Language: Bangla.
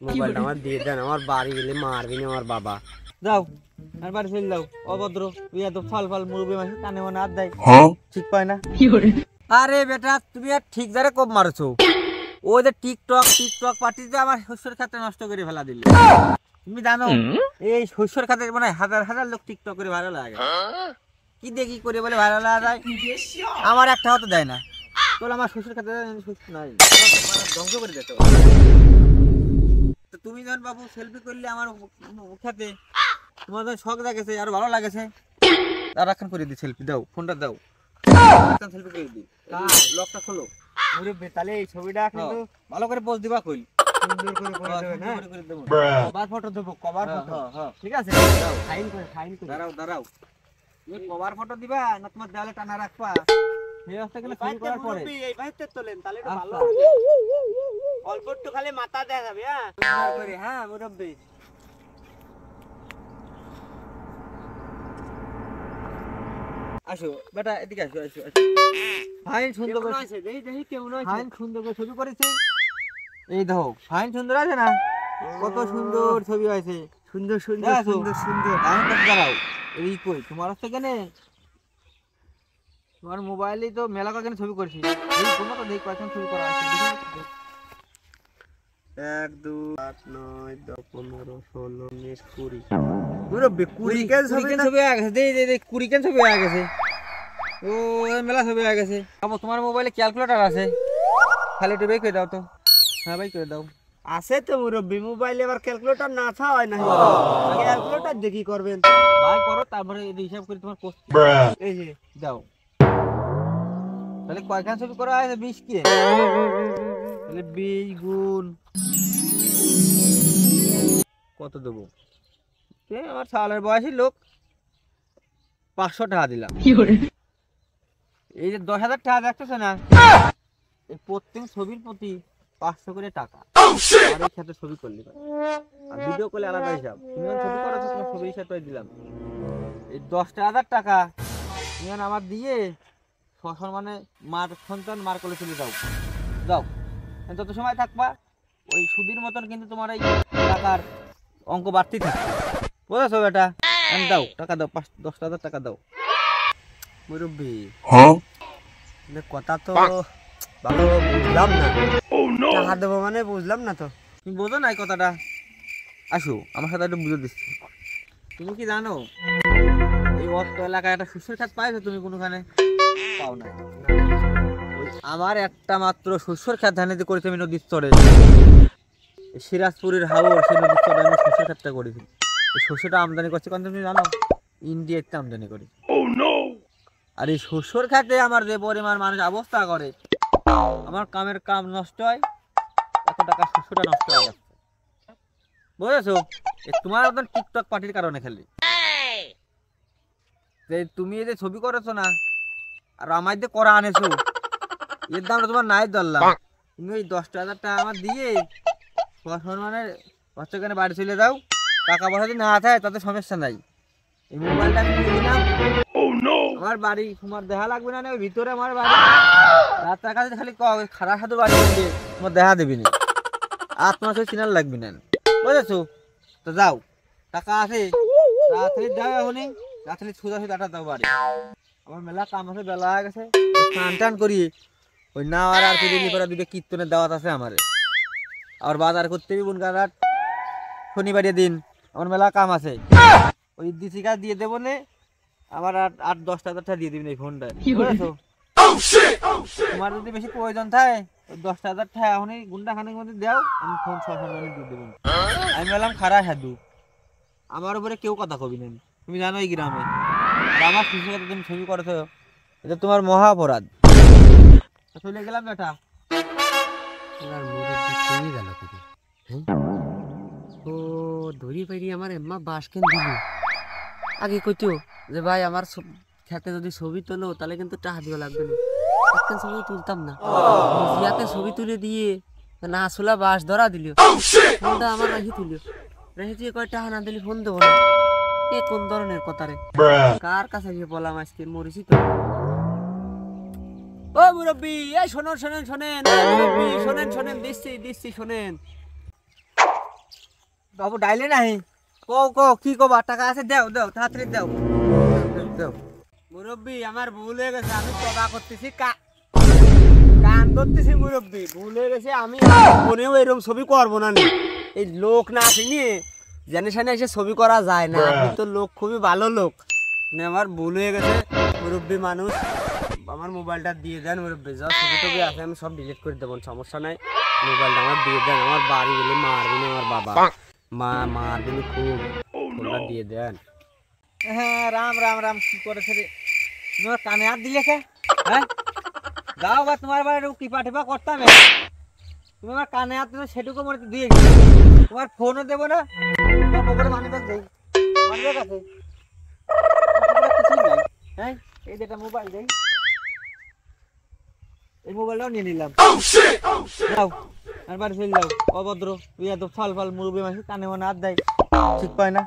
মোবাইলটা আমার দিয়ে দেন, আমার বাড়ি গেলে মারবি না আমার বাবা। যাও আর বাড়ি চলে যাও। অভদ্র ইয়া তো ফাল ফাল মুরব্বী মাসে কানে মনে হাত দেয়, ঠিক পায় না। আরে বেটা তুমি আর ঠিক জায়গায় কোপ মারছো। ও যে টিকটক টিকটক পার্টিতে আমার শস্যের খাতে নষ্ট করে ফেলা দিল। তুমি জানো এই শস্যের খাতে মানে হাজার হাজার লোক টিকটক করে ভালো লাগে, কি দেখি করে বলে ভালো লাগা যায়, আমার একটা হতে দেয় না। তোর আমার শ্বশুর খাতে নাই, ধ্বংস করে দিত। তুমি যখন বাবু সেলফি করলে আমার খাতে, তোমার যখন শখ লাগেছে আর ভালো লাগেছে, আর এখন করে দিই সেলফি। দাও ফোনটা দাও, সেলফি করে দিই। লকটা খোলো। তাহলে এই ছবিটা কিন্তু ভালো করে পোজ দিবা কই, সুন্দর করে করে দেবেন। হ্যাঁ, কভার ফটো দেবো, কভার ফটো। ঠিক আছে, ফাইন করে ফাইন করে দাঁড়াও দাঁড়াও, তুমি কভার ফটো দিবা না তোমার দেওয়ালে টানা রাখবা? এই অবস্থা গেলে ফোন করার পরে এই ভাইতে তোলেন তাহলে একটু ভালো আচ্ছা। হবে। অল্প একটু খালি মাথা দেখা যাবে। হ্যাঁ সুন্দর করে। হ্যাঁ মুরব্বি, আসো বেটা এদিকে আসো আসো আসো। ফাইন সুন্দর কেমন করে, হয়েছে দেখি দেখি কেমন হয়েছে। ফাইন সুন্দর করে ছবি করেছে। এই দেখো ফাইন সুন্দর আছে না, কত সুন্দর ছবি হয়েছে। সুন্দর সুন্দর দেখো। সুন্দর সুন্দর। আমি তো দাঁড়াও, এই কই তোমার হচ্ছে কেন, তোমার মোবাইলেই তো মেলা কয়েকখানে ছবি করেছি। এই কোনো তো দেখি কয়েকখানে ছবি করা আছে, দেখি। 1 2 8 9 10 15 16 19 20 মুরব্বি 20 কেন ছবি কুড়িখান না? ছবি হয়ে গেছে, দেই 20খান ছবি হয়ে গেছে। ও মেলা ছবি হয়ে গেছে। আবার তোমার মোবাইলে ক্যালকুলেটর আছে, খালি একটু বের করে দাও তো। হ্যাঁ ভাই করে দাও। আছে তো মুরব্বি, মোবাইলে আবার ক্যালকুলেটর না থা হয় না। ক্যালকুলেটর দিয়ে কি করবেন? ভাই করো, তারপরে এই হিসাব করে তোমার পোস্ট এই যে দাও। তাহলে কয়খান ছবি করা আছে? 20 কে, তাহলে 20 গুণ কত দেবো? আমার সালের বয়সী লোক 500 টাকা দিলাম। এই যে 10,000 টাকা দেখতেছে না, এই প্রত্যেক ছবির প্রতি 500 করে টাকা। আর এই সাথে ছবি করলে আর ভিডিও করলে আলাদা হিসাব। তুমি যখন ছবি করেছো তোমার ছবি হিসাবটাই দিলাম। এই 10,000 টাকা তুমি আমার দিয়ে সসম্মানে মার সন্তান মার কোলে চলে যাও। যাও, যত সময় থাকবা ওই সুদির মতন কিন্তু তোমার এই টাকার অঙ্ক বাড়তেই থাকবে, বুঝেছো বেটা? দাও টাকা দাও, 10,000 টাকা দাও। মুরব্বি কথা তো ভালো বুঝলাম না। টাকা দেবো মানে বুঝলাম না তো। তুমি বোঝো না এই কথাটা? আসো আমার সাথে একটু বুঝে দিচ্ছি। তুমি কি জানো এই অত্র এলাকায় একটা শস্যের খাত পাইছো তুমি কোনোখানে? পাও না। আমার একটা মাত্র শস্যের খাত ধানিতে করেছি আমি নদীর চরে, সিরাজপুরের হাওর, সেই নদীর চরে আমি শস্যের খাতটা করেছি। এই শস্যটা আমদানি করছে কারণ তুমি জানো ইন্ডিয়াতে আমদানি করি। আর এই শস্যর খাতে আমার যে পরিমাণ মানুষ অবস্থা করে, আমার কামের কাম নষ্ট হয়, এত টাকা শস্যটা নষ্ট হয়ে যাচ্ছে, বুঝেছো? তোমার একদম টিকটক পার্টির কারণে খালি যে তুমি এই যে ছবি করেছো না আর আমার যে করা আনেছো, এর দামটা তোমার নাই ধরলাম। তুমি ওই 10,000 টাকা আমার দিয়ে মানে বাচ্চাখানে বাড়ি চলে যাও। টাকা পয়সা যদি না থাকে তাতে সমস্যা নাই, এই মোবাইলটা আমি নিয়ে নিলাম। আমার বাড়ি তোমার দেখা লাগবে না, ওই ভিতরে আমার বাড়ি। রাত টাকা যদি খালি খারাপ সাধু বাড়ি দিয়ে তোমার দেখা দেবি না, আর তোমার সাথে চিনার লাগবে না, বুঝেছো? তো যাও, টাকা আছে রাত্রে যাও, এখনই রাত্রে সোজা সোজা দাও বাড়ি। আমার মেলা কাম আছে, বেলা হয়ে গেছে। স্নান টান করি ওই না আর দিন করে দুটো কীর্তনের দাওয়াত আছে আমার, আর বাজার করতে বনগাঘাট শনিবারের দিন আমার মেলা কাম আছে। ওই দিশিকা দিয়ে দেবো নে, আমার 8-10,000 টাকা দিয়ে দিবি এই ফোনটা, বুঝেছো? তোমার যদি বেশি প্রয়োজন থাকে ওই 10,000 টাকা এখনই গুন্ডা খানিক মধ্যে দাও, আমি ফোন সসম্মানে দিয়ে দেবো। আমি বললাম খারাপ সাধু, আমার উপরে কেউ কথা কবি না, তুমি জানো এই গ্রামে। আর আমার শিশুর সাথে তুমি ছবি করেছো, এটা তোমার মহা অপরাধ। চলে গেলাম বেটা। কমে গেল কোথায়? ও ধরি পাইনি আমার এম্মা বাস কেন দিল? আগে কইতো যে ভাই আমার খেতে যদি ছবি তোলো তাহলে কিন্তু টাকা দিও লাগবে না, একখান ছবি তুলতাম না। জিয়াতে ছবি তুলে দিয়ে না আসলা বাস ধরা দিল, ফোনটা আমার রাখি তুলিও, রেখে দিয়ে কয় টাকা না দিলে ফোন দেবো না। এ কোন ধরনের কথা রে? কার কাছে গিয়ে বললাম আজকে মরিছি তো। ও মুরব্বি, এই শোনেন শোনেন শোনেন, মুরব্বি শোনেন শোনেন, দিচ্ছি দিচ্ছি শোনেন। বাবু ডাইলে নাই কও কও কি কবা টাকা আছে দাও দাও তাড়াতাড়ি দাও দাও মুরব্বি আমার ভুল হয়ে গেছে, আমি তবা করতেছি কান ধরতেছি মুরব্বি, ভুল হয়ে গেছে। আমি মনেও এরকম ছবি করবো না নি। এই লোক না আসেনি জেনে শুনে এসে ছবি করা যায় না। আপনি তো লোক খুবই ভালো লোক, মানে আমার ভুল হয়ে গেছে মুরব্বি মানুষ। আমার মোবাইলটা দিয়ে দেন মুরব্বি, যা ছবি টবি আছে আমি সব ডিলিট করে দেবো, সমস্যা নাই। মোবাইলটা আমার দিয়ে দেন, আমার বাড়ি গেলে মারবি না আমার বাবা, মারবি না খুব, ফোনটা দিয়ে দেন। হ্যাঁ রাম রাম রাম কি করেছে রে তোমার কানে হাত দিলে কে হ্যাঁ যাও বা তোমার বাড়ি টিপা টিপা করতাম তুমি আমার কানে হাত দিলে সেটুকু মনে দিয়ে গেছো তোমার ফোনও দেবো না তোমার পকেটে মানি ব্যাগ দেই মানি ব্যাগ আছে কিছুই নাই হ্যাঁ এই যেটা মোবাইল দেই এই মোবাইলটাও নিয়ে নিলাম যাও আর বাড়ি চলে যাও অভদ্র ইয়া তো ফাল ফাল মুরব্বী মাসি কানে মনে হাত দেয় ঠিক পায় না